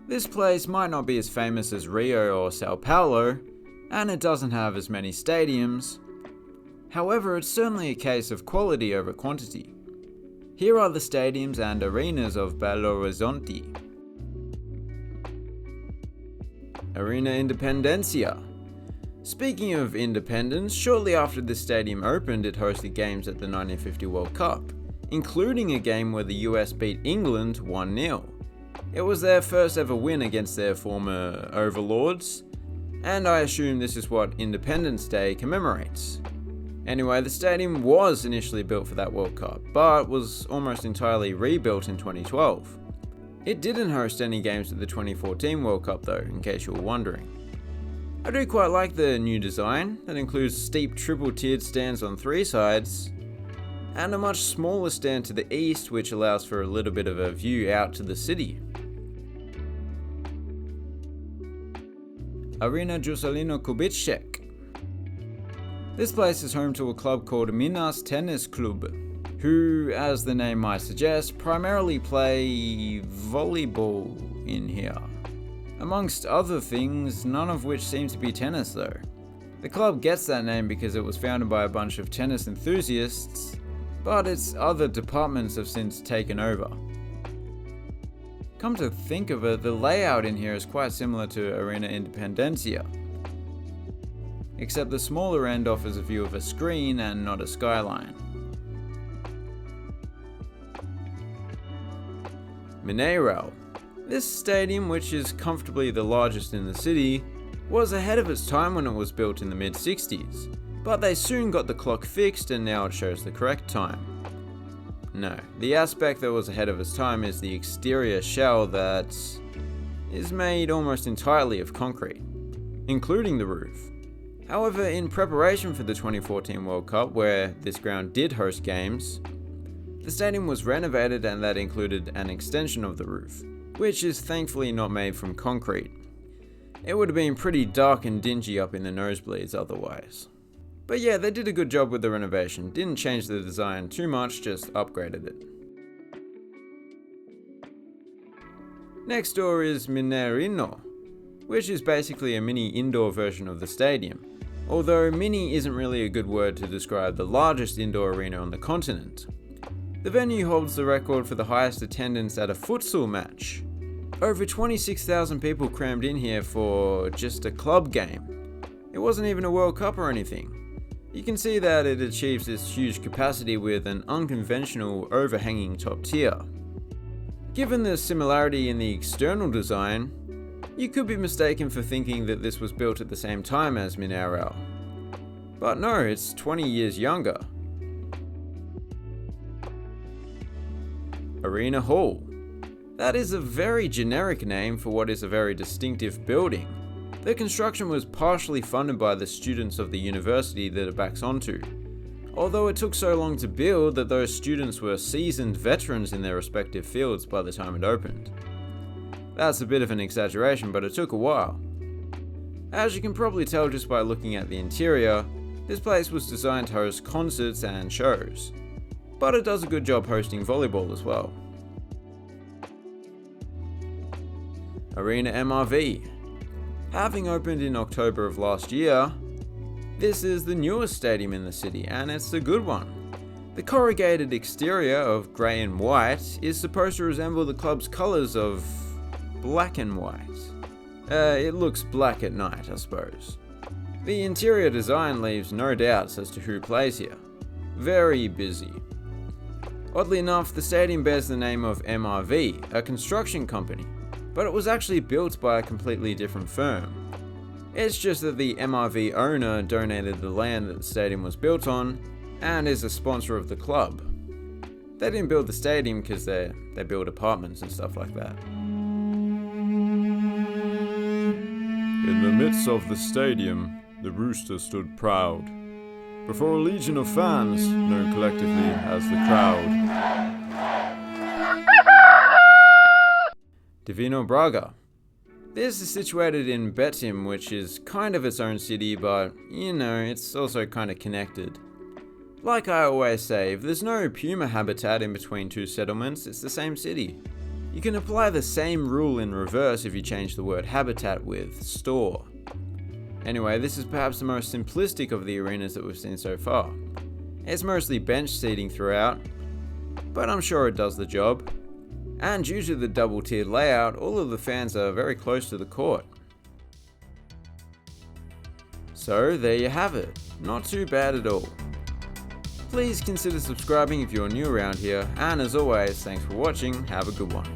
This place might not be as famous as Rio or Sao Paulo, and it doesn't have as many stadiums. However, it's certainly a case of quality over quantity. Here are the stadiums and arenas of Belo Horizonte. Arena Independencia. Speaking of independence, shortly after this stadium opened, it hosted games at the 1950 World Cup, including a game where the US beat England 1-0. It was their first ever win against their former overlords, and I assume this is what Independence Day commemorates. Anyway, the stadium was initially built for that World Cup, but was almost entirely rebuilt in 2012. It didn't host any games at the 2014 World Cup though, in case you were wondering. I do quite like the new design that includes steep triple-tiered stands on 3 sides, and a much smaller stand to the east which allows for a little bit of a view out to the city. Arena Juscelino Kubichek. This place is home to a club called Minas Tennis Club, who, as the name might suggest, primarily play volleyball in here. Amongst other things, none of which seem to be tennis though. The club gets that name because it was founded by a bunch of tennis enthusiasts, but its other departments have since taken over. Come to think of it, the layout in here is quite similar to Arena Independencia, except the smaller end offers a view of a screen and not a skyline. Mineirao. This stadium, which is comfortably the largest in the city, was ahead of its time when it was built in the mid-60s, but they soon got the clock fixed and now it shows the correct time. No, the aspect that was ahead of its time is the exterior shell that is made almost entirely of concrete, including the roof. However, in preparation for the 2014 World Cup, where this ground did host games, the stadium was renovated and that included an extension of the roof, which is thankfully not made from concrete. It would have been pretty dark and dingy up in the nosebleeds otherwise. But yeah, they did a good job with the renovation, didn't change the design too much, just upgraded it. Next door is Mineirinho, which is basically a mini indoor version of the stadium, although mini isn't really a good word to describe the largest indoor arena on the continent. The venue holds the record for the highest attendance at a futsal match. Over 26,000 people crammed in here for just a club game. It wasn't even a World Cup or anything. You can see that it achieves this huge capacity with an unconventional overhanging top tier. Given the similarity in the external design, you could be mistaken for thinking that this was built at the same time as Mineirao. But no, it's 20 years younger. Arena Hall. That is a very generic name for what is a very distinctive building. The construction was partially funded by the students of the university that it backs onto, although it took so long to build that those students were seasoned veterans in their respective fields by the time it opened. That's a bit of an exaggeration, but it took a while. As you can probably tell just by looking at the interior, this place was designed to host concerts and shows, but it does a good job hosting volleyball as well. Arena MRV. Having opened in October of last year, this is the newest stadium in the city, and it's a good one. The corrugated exterior of grey and white is supposed to resemble the club's colours of black and white. It looks black at night, I suppose. The interior design leaves no doubts as to who plays here. Very busy. Oddly enough, the stadium bears the name of MRV, a construction company, but it was actually built by a completely different firm. It's just that the MRV owner donated the land that the stadium was built on and is a sponsor of the club. They didn't build the stadium because they build apartments and stuff like that. In the midst of the stadium, the rooster stood proud, before a legion of fans known collectively as the crowd. Divino Braga. This is situated in Betim, which is kind of its own city, but, it's also kind of connected. Like I always say, if there's no puma habitat in between two settlements, it's the same city. You can apply the same rule in reverse if you change the word habitat with store. Anyway, this is perhaps the most simplistic of the arenas that we've seen so far. It's mostly bench seating throughout, but I'm sure it does the job. And due to the double-tiered layout, all of the fans are very close to the court. So there you have it, not too bad at all. Please consider subscribing if you're new around here, and as always, thanks for watching, have a good one.